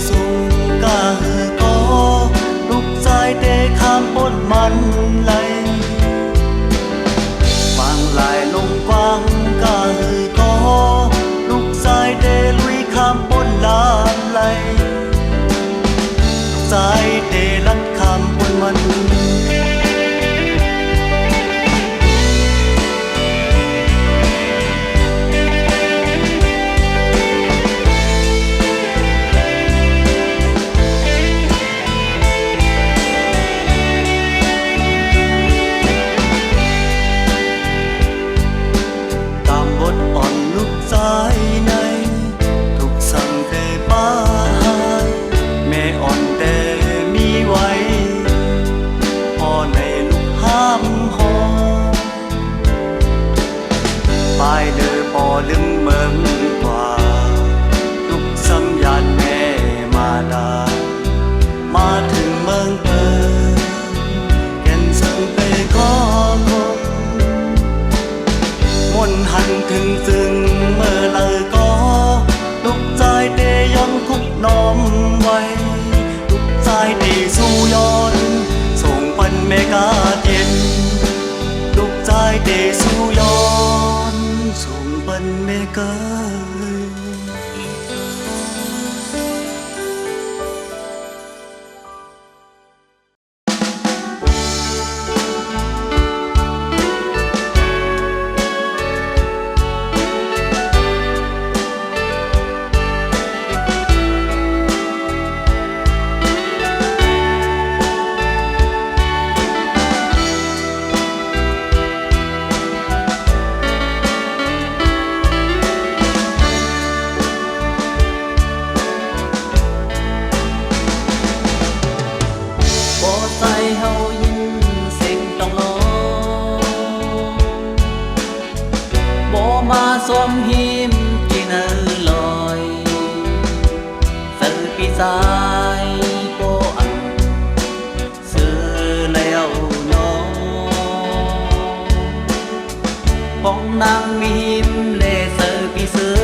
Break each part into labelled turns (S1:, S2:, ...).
S1: สูงกาหือก็ลูกชายเตะข้ามพ้นมันไหลฟังลายลงกว้างกาหือก็ลูกชายเตะลุยข้ามพ้นลานไหลลูกชายเตะลัดข้ามพ้นมันลืมเมืองกว่าทุกสัญญาณแม่มาลามาถึงเมืองเปิดแก่นสังเปขอคงมนหันถึงซึ่งเมื่อเลยก็ลูกชายเตย้อนคุกน้อมไว้ลูกชายเตสู้ย้อนส่งปันเมกาเทียนลูกชายเตสู้ย้อนส่งปันเมกาสวมหิมจีนลอยสื่อปีสายโปอันสื่อแล้วน้องปองนางมีหิมเลสื่อปีซื้อ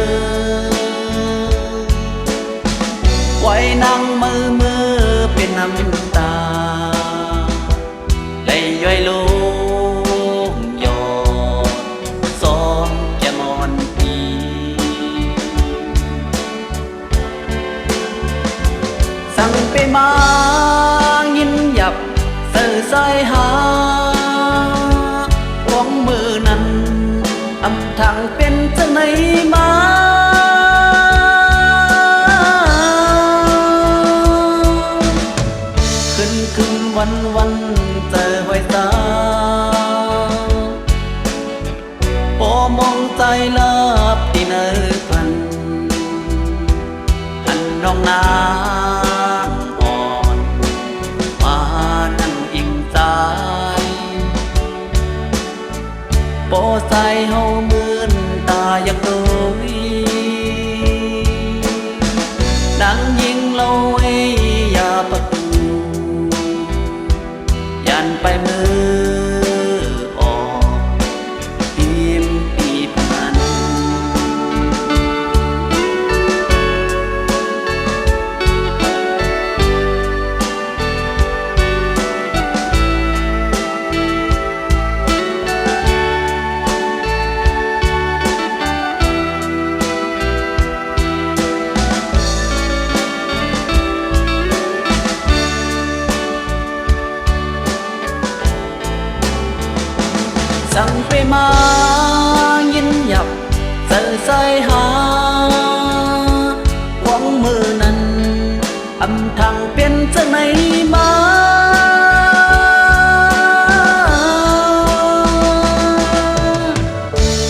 S1: ไว้นางมือเป็นน้ำตาได้ย่อยลูสั่งไปมายินหยับเสื่อสายหาของมือนั้นอำทางเป็นจะไหนมาขึ้นวันเจอหอยตาโอมองใจลับที่เนื้อพันอันน้องนาโปใส่เฮาเหมือนตาอยากโดยดังยิงเราไว้อย่าประตูยันไปมือออกทีมปีพันสั่งไปมายินหยับเสื่อสายหาหวังมือนั้นอำทางเป็นจะไหนมา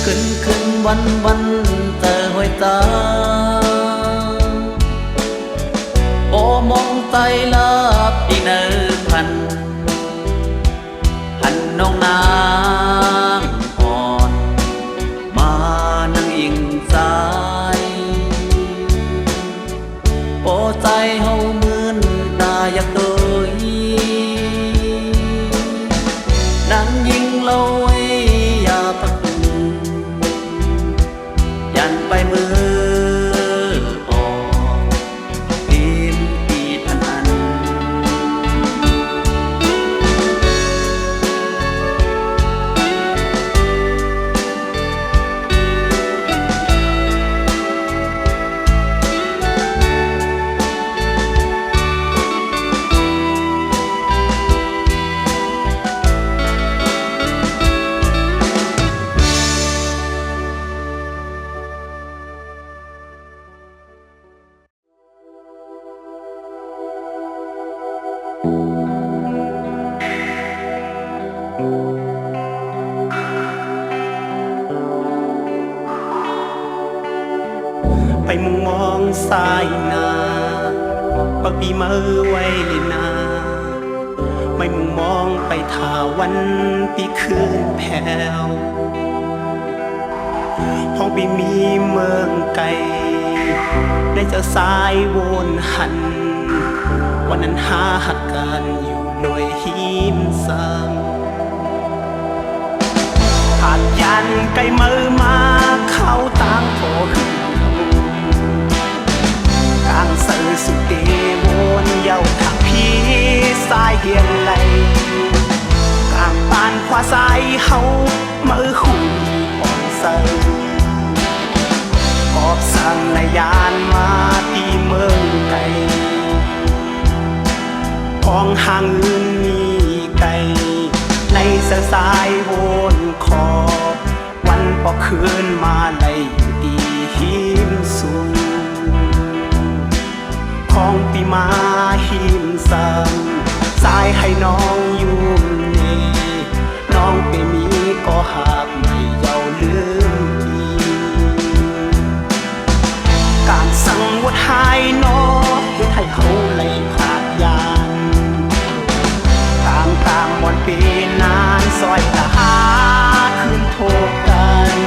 S1: ขึ้นวันเจอหอยตาโอมองใจลับอีเนื้อพันหันน้องนาใจเฮาเหมือนตาอยากโดยนั่งยิงเราไว้อย่าปักยันไปมือออกทีม
S2: มุงมองสายหนาปักปีมือไว้เลยนาไม่มุงมองไปทาวันปีคืนแผ่วห้องปีมีเมืองไกลได้เจอสายวนหันวันนั้นหาหักกันอยู่โดยหิมซ้ำผ่านยันไกลมือมาเข้าต่างโผขึ้นกลางสื่อสุดเดวนเย้าถักพี่สายเฮียนไหลกลางปานขวาสายเฮามือหุ่นอ่อนเสือกอบสั่งในยานมาตีเมืองไกลของห่างอื่นมีไกลในเสสายวนขอบวันพอคืนมาเลยดีหิมสูของปีมาหิมซ้ำสายให้น้องอยู่นี่น้องไปมีก็หากไม่เยาลืมปีการสั่งวัดหายน้องให้ไทยเขาเลยขาดยานตามมอนปีนานซอยตาหาคืนโทษกัน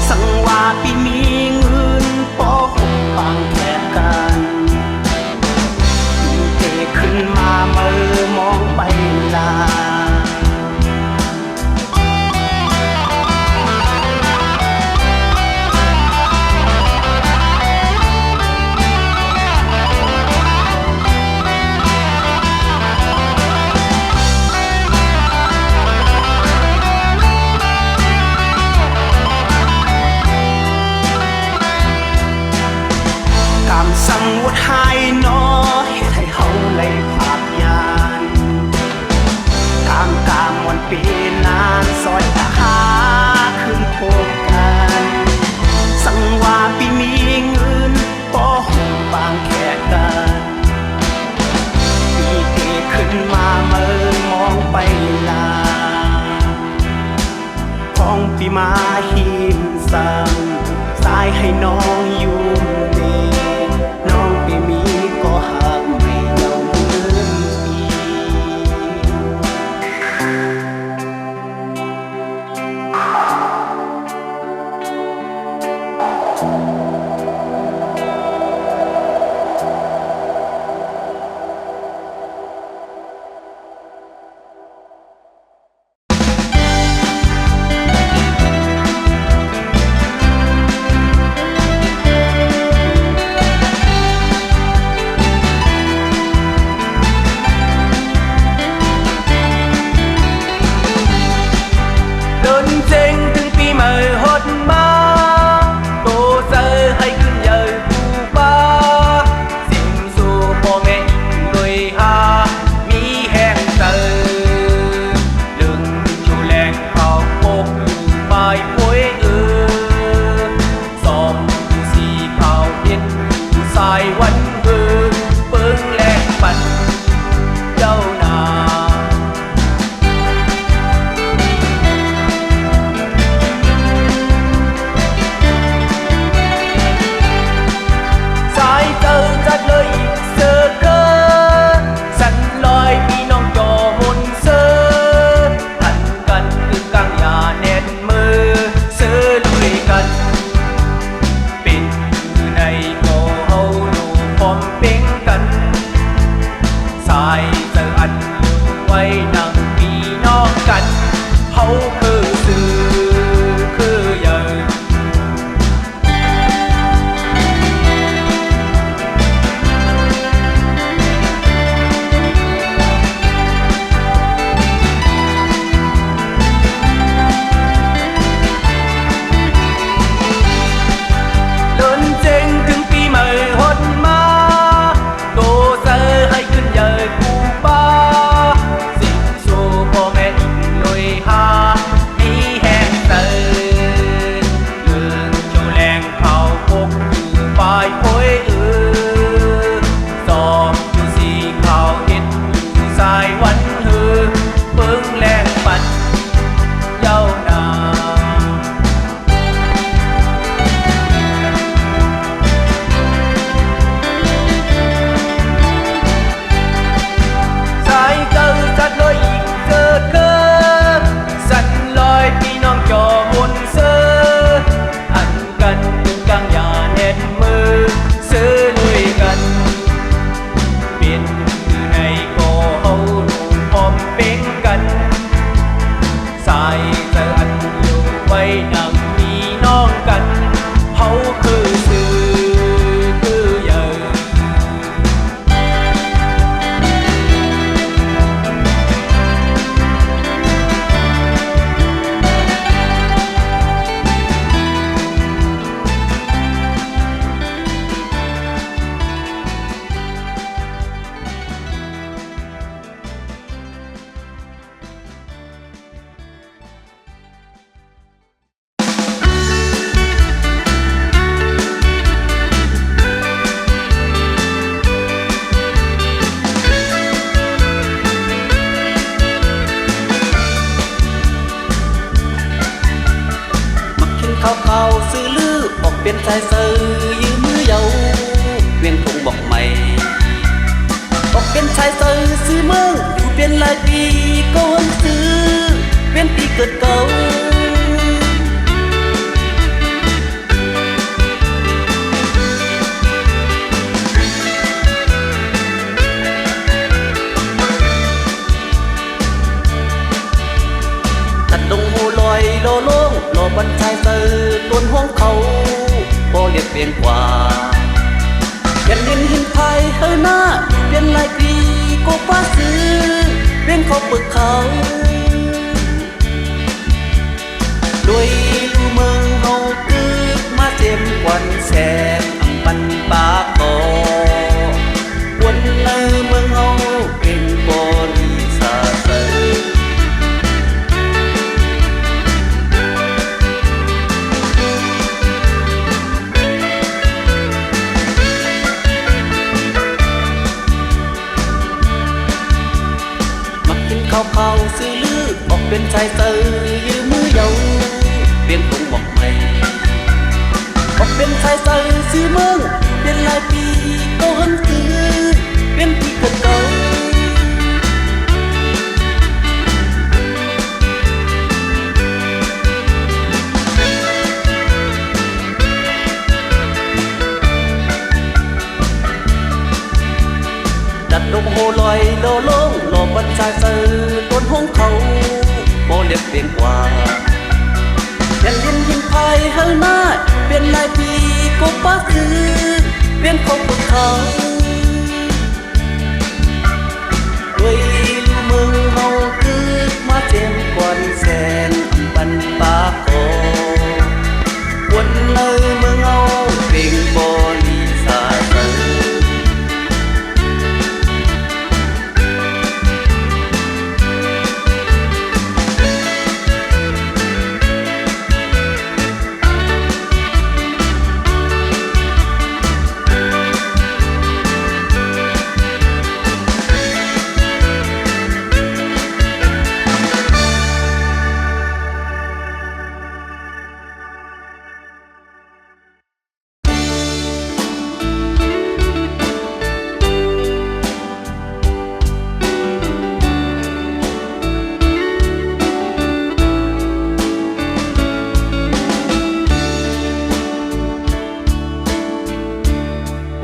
S2: สังว่าปีมีเงินปอหกบางแค่กันเทขึ้นมาเมื่อมองไปลาสั่งวัดหายน้อเหตุให้เฮาเลยภาพยานกามวันปีนานซอยตาหาคืนโพบกันสั่งว่าปีมีเงินปอหงบางแค่กันปีเตขึ้นมาเมื่อมองไปลาของปีมาหิมซ้ำสายให้น้องอยู่น้องไปมีก็หากไม่เยาลืมปี เขาซื้อลือออกเป็นชายเสือยืมมือเยาเวียงทงบอกใหม่ออกเป็นชายเสือซื้อเมืองอยู่เป็นหลายปีก็หงซื้อเป็นปีเกิดเก่าดงหูลอยโลโล่งโลบันชายเสือต้นห้องเขาบ่เรียบเปลี่ยนกว่าเปลี่ยนดินหินไทยเฮอหน้าเปลี่ยนลายปีก็ป้าซื้อเปลี่ยนเขาปึกเขาด้วยลูเมืองเฮาคือมาเจ็มควันแสงอังปันปากกอวนเลยเมืองเฮาเป็นบริษัทเสือเขาซื้อลือออกเป็นชายเสือยืมมือเยาเวียงทงบอกใหม่ออกเป็นชายเสือซื้อเมืองเป็นหลายปีก็หันซื้อเป็นปีเกิดเก่าดัดดงโหลอยโลโล่งโลบันชายเสือต้นห้องเขาบ่เรียบเปลี่ยนกว่าเปลี่ยนดินหินไทยเฮอหน้าเปลี่ยนลายปีก็ป้าซื้อเปลี่ยนของพวกเขาด้วยลูเมืองเฮาคือมาเจ็มกวนแสนอันปันปากกอวนเลยเมืองเฮาเป็นบริษัทเสือ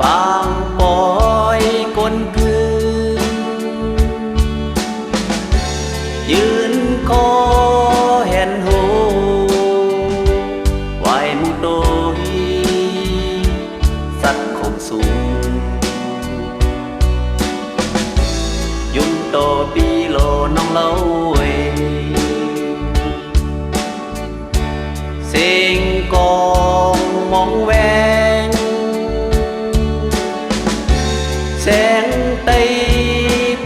S2: บางปอยกลคืนยืนคอแห่นโหไหวมุโดยสัตว์คงสูงยุ่งโตปีโลน้องเล่าเสียงกองมองแวงแสงไต้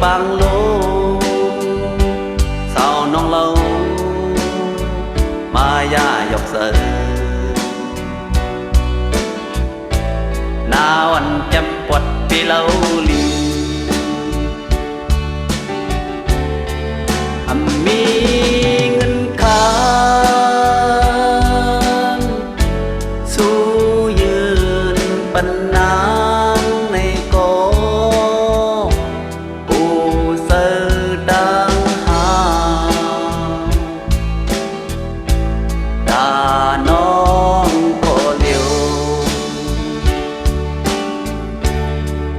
S2: บางโลสาวน้องเล่ามายาหยอกเสือนาวันจำปวดปีเล่าลีมีเงินค้างสู้ยืนปันนา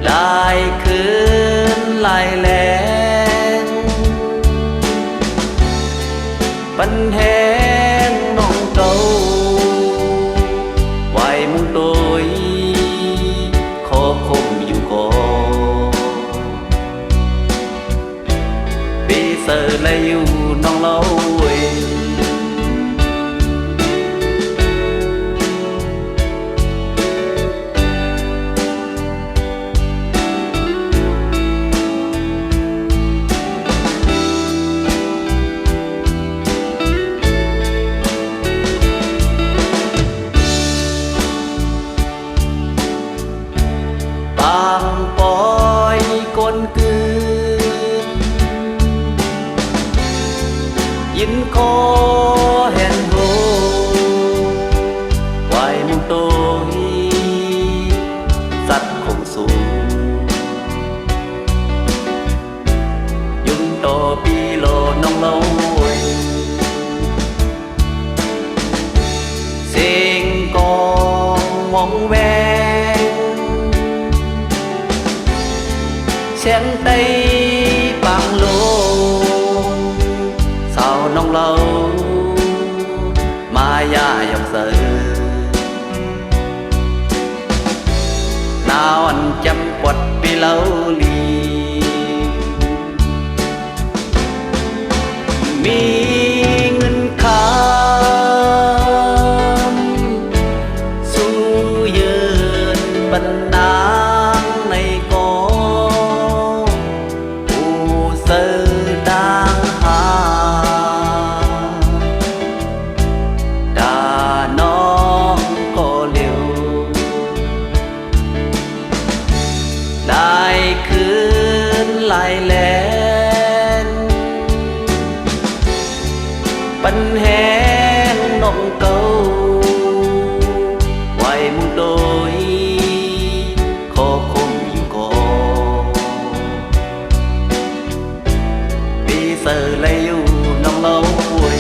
S2: ลาย ว่องแวงเสียงใดบางโลสาวน้องเรามายาหยอกเสือหนาวอันจำปวดปีเล่าลีมีเงินคำสู้ยืนบรรดาในกองผู้เสือดังหาดาน้องก็เร็วได้คืนลายแลนปันแหงน้องเก่าไว้มุงโดยขอคมอยู่ก่อปีเสือเลยอยู่น้องเล่าป่วย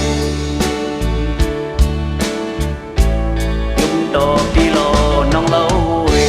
S2: ยุ่มดอกดีรอน้องเล่าป่วย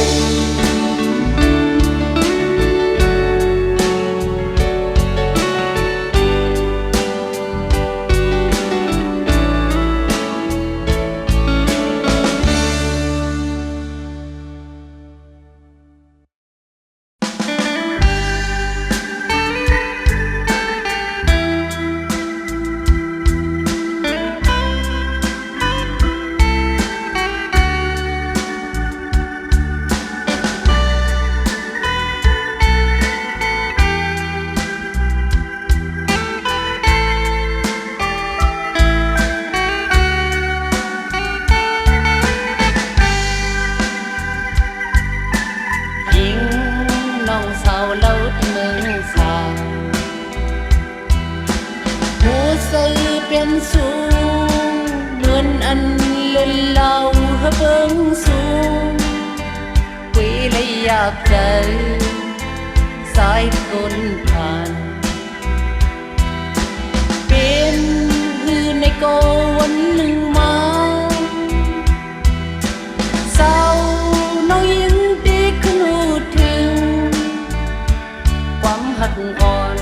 S3: หญิงน้องสาวเล่าที่เมืองสาวผู้สื่อเป็นสูงเหมือนอันเล่นเล่าให้เบิ่งสูงคุยเลยอยากใจสายคนผ่านเป็นหือในโกวันหนึ่งมาเศร้าน้องยิ่งดีขึ้นหูถึงความหักอ่อน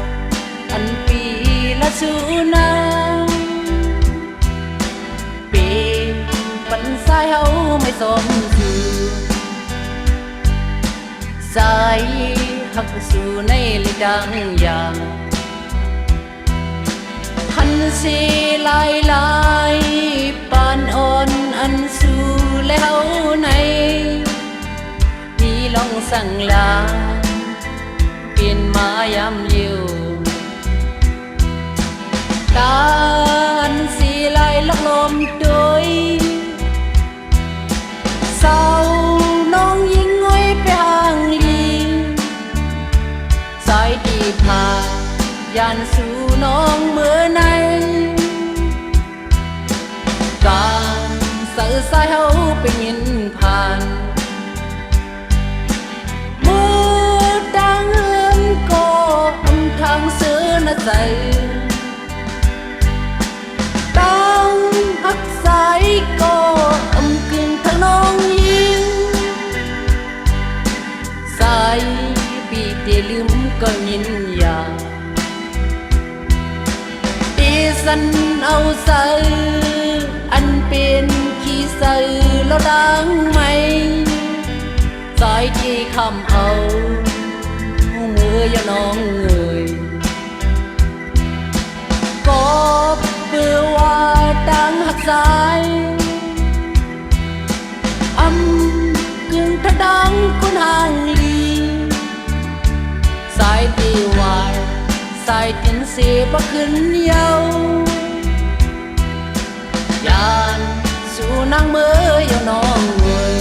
S3: อันปีละสู่นาปีปันสายเฮาไม่สมคือสายหักสู่ในลิดังอย่างพันสีลายลายปานอ่อนอันสู่แล้วในพี่ลองสั่งลาเปลี่ยนมายามเยียวการสีลายลักลมโดยเศร้าน้องยิงง่อยไปห่างลีสายดีพายานสู่น้องเมื่อในการสื่อสายเฮาไปยินผ่านมือดังเฮือนก็หนทางเสือนะใจตั้งหักสายก็อำกึ่งทางน้องยิงสายปีเตลืมก็ยินยาตีสันเอาใส่อันเป็นขี้ใส่แล้วดังไหมสายที่คำเอาเงยอย่าน้องเงยก็เพื่อว่าดังหักสายอำกึ่งทะดังคนห่างลีสายที่วายสายจินเสียบ่ขึ้นเยาวยานสู่นางเมื่อยาน้องเว้ย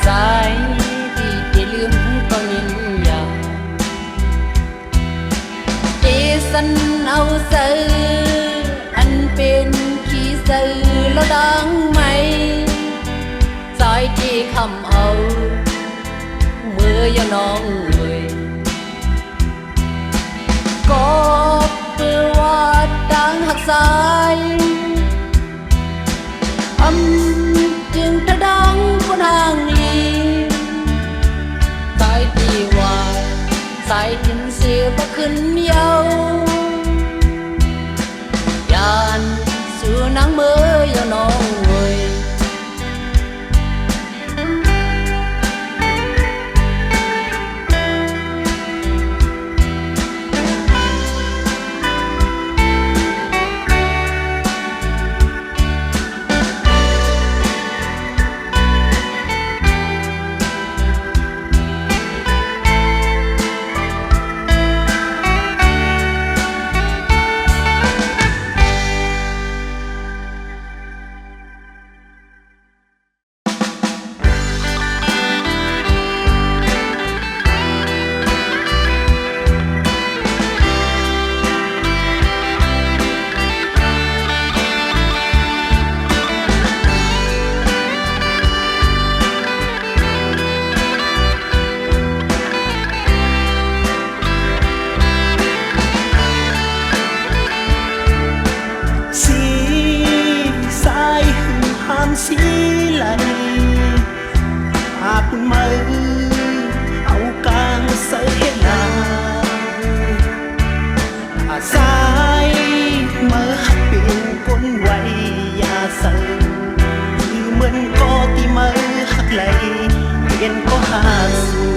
S3: ส thầm âu mưa do non người có bữa hoa đang hạt dài âm chừng ta đang con hàng ly tại đi hoài tại nhìn xưa bắc khinh nhau dàn xưa nắng mưa do non người
S2: xí lạnhคุณมือเอากลางใส่ลาสายมือหักเป็นคนไว้ยาใส่เหมือนก็ที่มือหักไหลเปลี่ยนก็หาสู่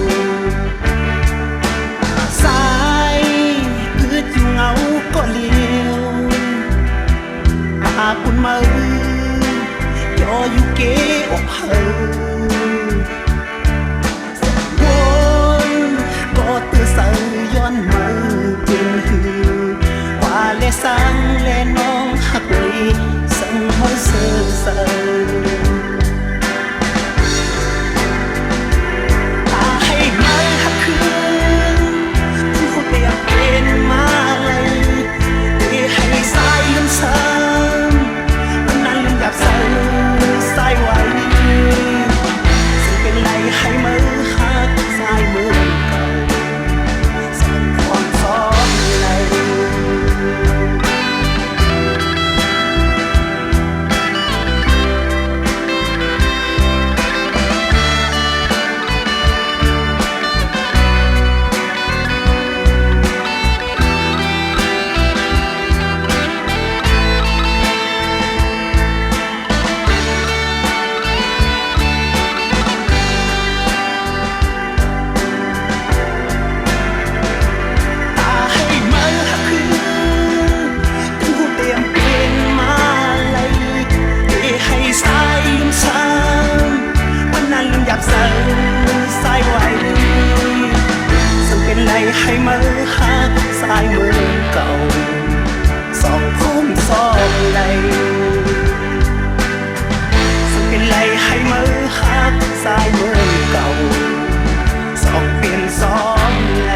S2: สายคืออยู่เงาก็เลี้ยวคุณมือcho dù kế ốc hờ vốn có từ sau yon mơ quên hư qua lẽ sáng lẽ non hạt quỷ sân hơi sơ sơ hay mai hạt khương thu đẹp bên má lây để hay sai hơn sớm anh ăn lưng gặp sâuสายไว้ซึ่งเป็นไรให้มือหักสายมือเก่าสอนความสอนไหลให้มือหักสายมือเก่าสองคนสองไหลซึ่งเป็นไรให้มือหักสายมือเก่าสองเปลี่ยนสองไหล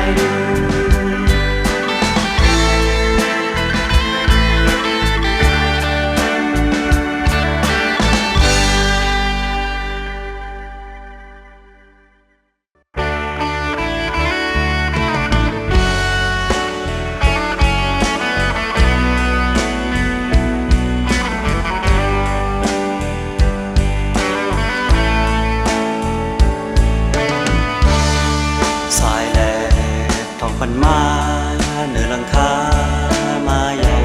S2: มันมาเหนือหลังคามาเยา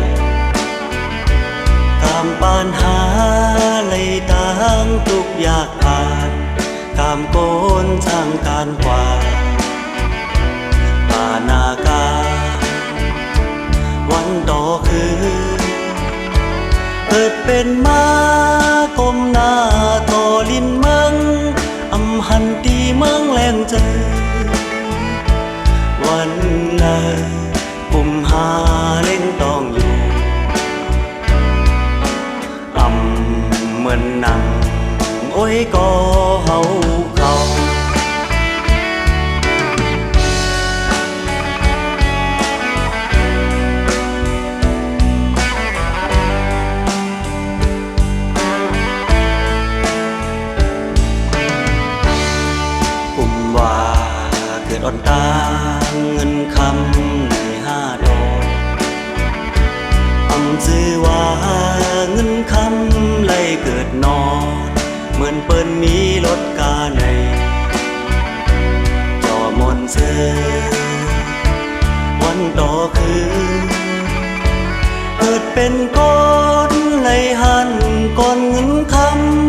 S2: ตามปัญหาเลยต่างทุกยากผ่านตามโกนทางการกว่าป่านากาวันต่อคือเกิดเป็นมากลมหน้าต่อลินเมืองอำหันตีเมืองแรงเจอวันเลยปุ่มหาเล่นต้องอยู่เหมือนหนังโอ้ยก็เฮาเขา ส
S1: อนตาเงินคำใน5 ดอกอำซื้อว่าเงินคำไล่เกิดนอนเหมือนเปิ้นมีรถกาในจอมนเซอวันต่อคือเกิดเป็นก้อนไหลหันก้อนเงินค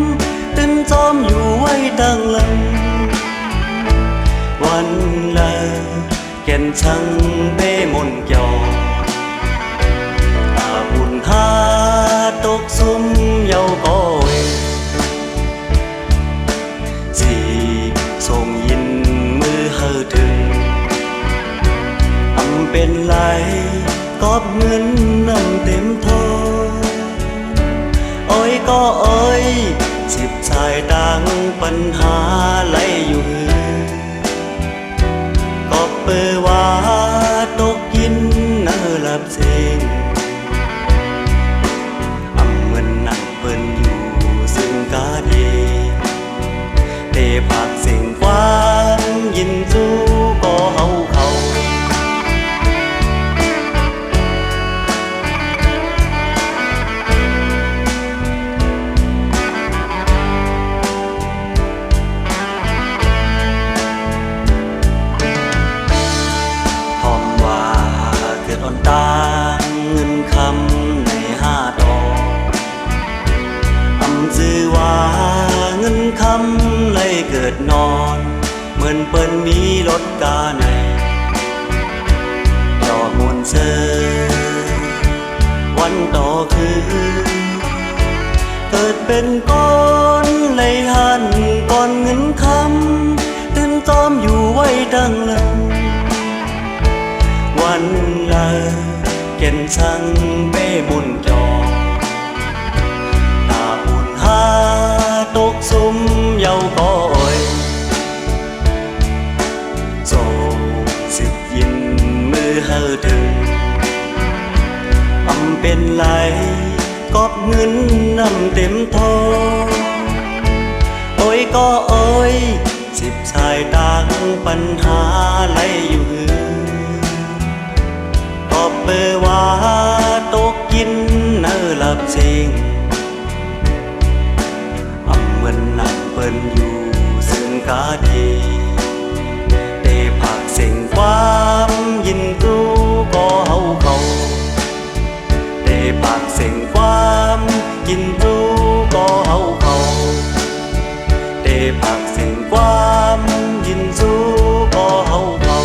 S1: ำตึนจอมอยู่ไว้ดังลังวันละแก่นช่างเป้มนเกี่ยวตาบุญหาตกซุ่มเยาก้อยสีส่งยินมือเฮอถึงอำเป็นไรกอบเงินน้ำเต็มทออ้อยก็อ้อย10 ชายดังปัญหาไหลอยู่ก็เปิดว่าตกกินเนอหลับเสียงอำเหมือนนักเปิ้นอยู่ซึ่งกาดีเตผักสิ่งความยินจูก็เฮาเขาตาเงินคำใน5 ดอกอำซื้อว่าเงินคำไล่เกิดนอนเหมือนเปิ้นมีรถกาในจอมวนเซอวันต่อคือเกิดเป็นก้อนไหลหันก้อนเงินคำตื่นจอมอยู่ไว้ดังลังวันละเก่นช่างเป้บุญจอตาบุญหาตกซุ่มเยาก้อยโจ10 ยินมือเฮอถึงอำเป็นไรกอบเงินน้ำเต็มทอโอ้ยก็โอ้ย10 ชายดังปัญหาไหลอยู่ก็เปิดว่าตกกินเนอหลับเสียงอำเหมือนนักเปิ้นอยู่ซึ่งกาดีเตผักสิ่งความยินรู้ก็เฮาเขาเตผักสิ่งความยินรู้ก็เฮาเขาเตผักสิ่งความยินรู้ก็เฮาเขา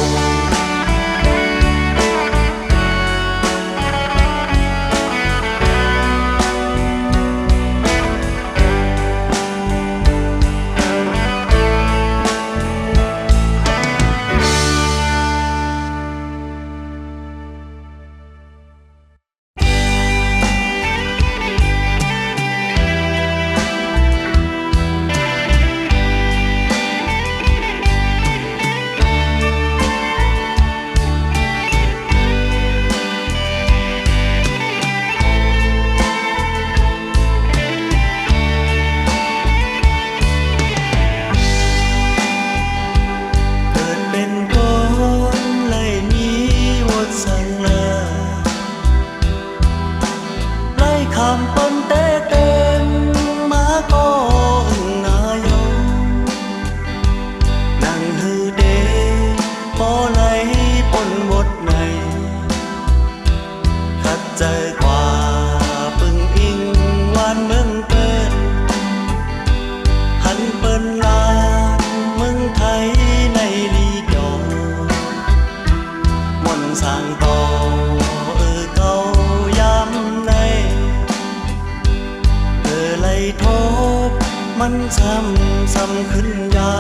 S1: มันซ้ำขึ้นยา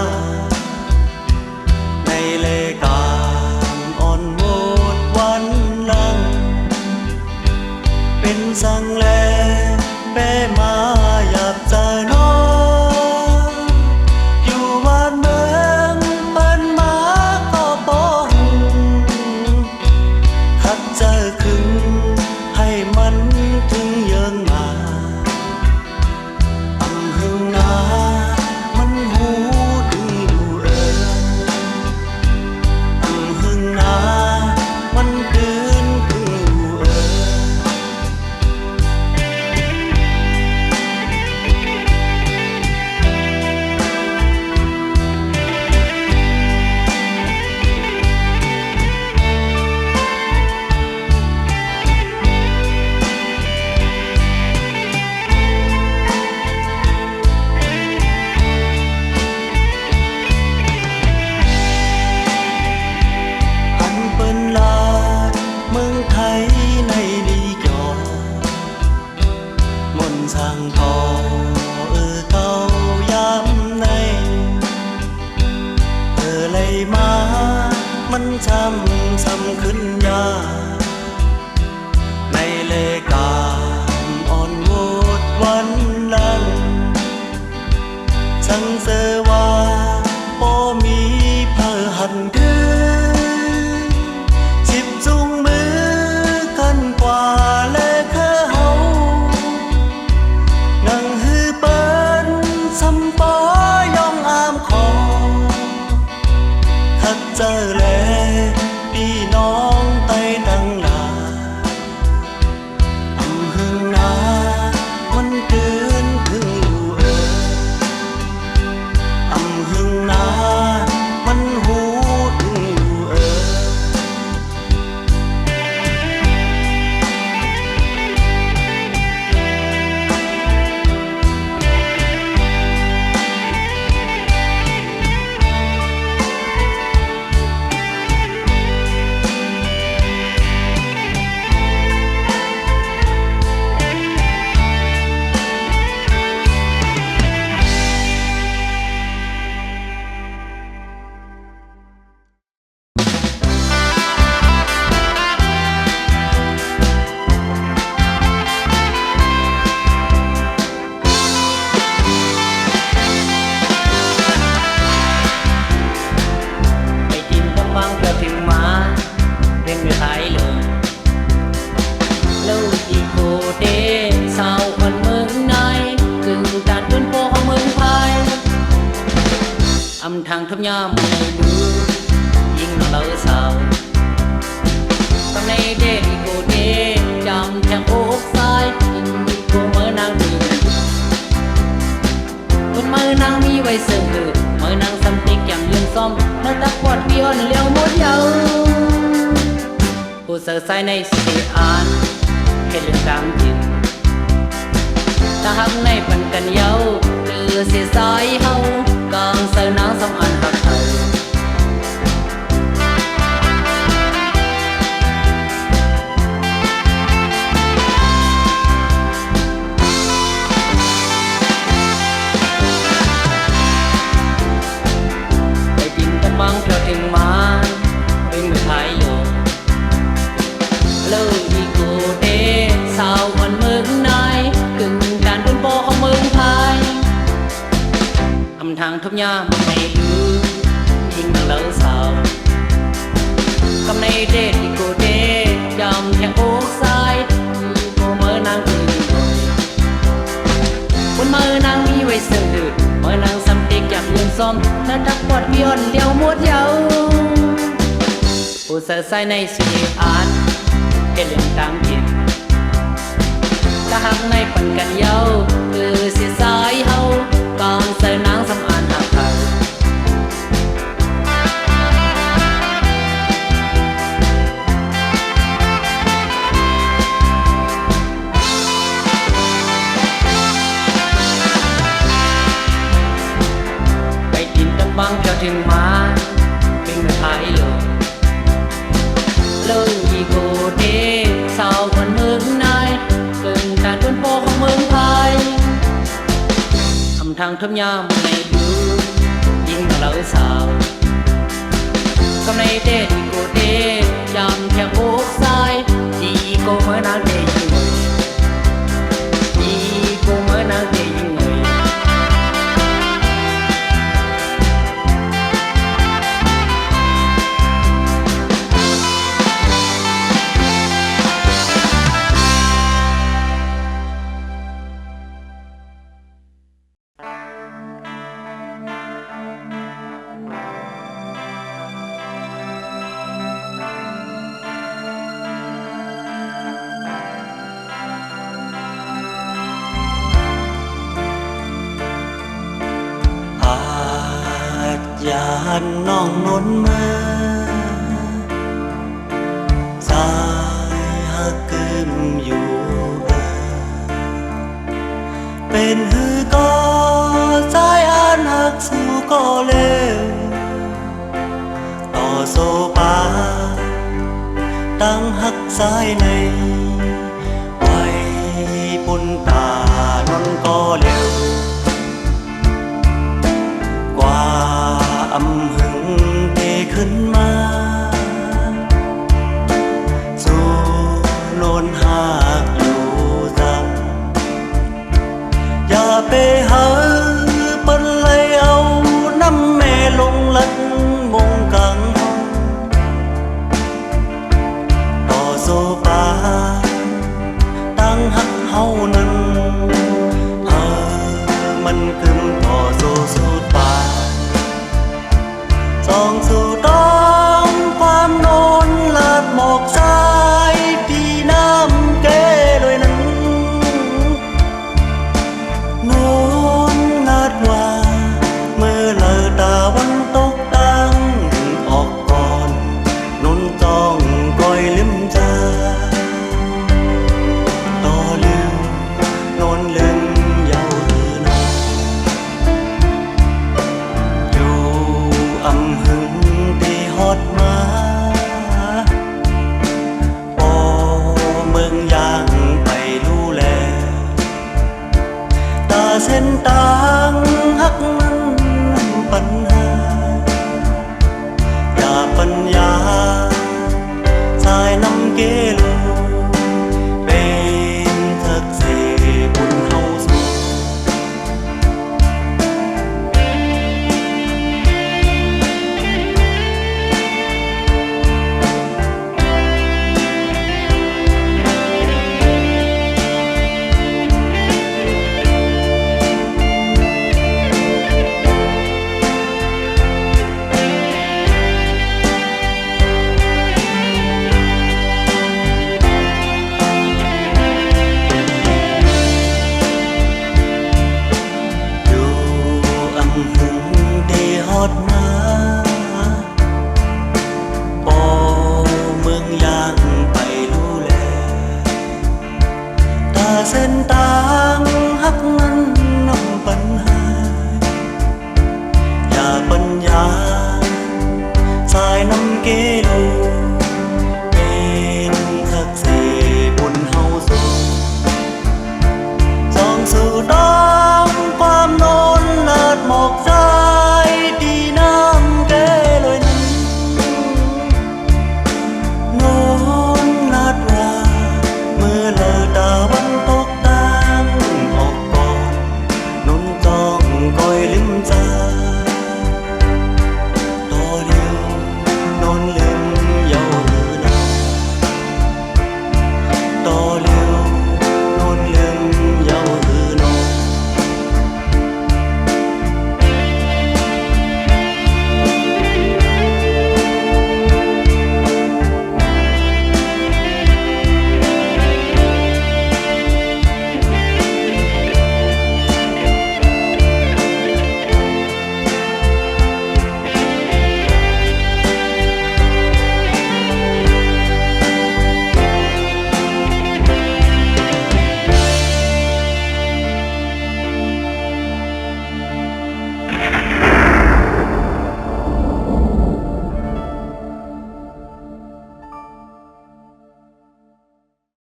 S1: กในเลกามอ่อนโวดวันหลังเป็นสังแลแป้มาอยากจะนอนอยู่บ้านเมืองเปิ้นมาก็ป้องคัดเจอคึงให้มันถึงเยิงมาม ช้ำซ้ำขึ้นยาในเลกามอ่อนโวดวันนั้น chẳng giờว่าบ่มีเพื่อหันดื้อจิบจุงมือกันกว่าและเคอเฮานั่งฮือเปิ้นสำปอยองอามคอทักเจอแลพี่น้องไต้ดังลาอำหึงนามันเกินถึงหึงนามันหูถึงอยู่
S3: âm thang thấp nhom này đưa nhưng nó lỡ sao hôm nay để đi cô đê trong thang ốc sai cô mơ nàng đi con mơ nàng mi vậy sừng hừ mơ nàng xăm tích kèm liên xóm nó tắc quạt bion liều một dấu cô sợ sai này sẽ an hết lượng cảm tình ta hăng này phần cần nhau từ sẽ sai hâu còn sợ nắng xong anh thật thờ để tìm tâm mang theo tình mà bên người thái lộ lời đi cô đê sao còn mừng nay cưng đàn đôn bò không mừng thái âm thang thấp nhá mày đưa nhưng mà lỡ sao cầm này để thì cô đê chồng theo ốc sai cô mơ nàng từ rồi mơ nàng mi vậy sừng được mơ nàng xăm tích chạm liên xóm nó đắp quạt bion liều một dấu cô sợ sai này sẽ án cái liền tam tiền ta hàng này phần cần nhau từ sẽ sai hâu còn sợ nắng xong an hạt thờไปtìm tâm băng theo thuyền má bên người thái lộ lời gì cô đê sao còn mừng nay cưng đàn đôn bò không mừng thái âm thang thấp nhom này đưa nhưng mà lỡ sao hôm nay để thì cô đê chăm theo ốc sai thì cô mới nói để những người thì cô mới nói để những người
S1: ยานน้องนนเมื่อสายหักกึมอยู่เป็นฮือก็สายอ่านหักสู้ก็เร็วต่อโซปาตั้งหักสายในไว้ปุ่นตานนก็เร็วอำหึงเทขึ้นมา สู่สุดปานส่องสู่ท้องความโนนลาดหมอกสายที่น้ำแก้ลอยนั้นโนนลาดว่าเมื่อเลอตาวันตกตั้งออกก่อนนุนจ้องกลอยลืมจาต่อลืมโนนลืมเยาหือนาอยู่อำหึงที่ฮอดมาพอเมืองย่างไปรู้แลตาเส้นตางหักมันปัญหาอย่าปัญญาสายน้ำเกลูเป็นทักเสบุญเฮาสู่อยู่อำหึงที่ฮอดมา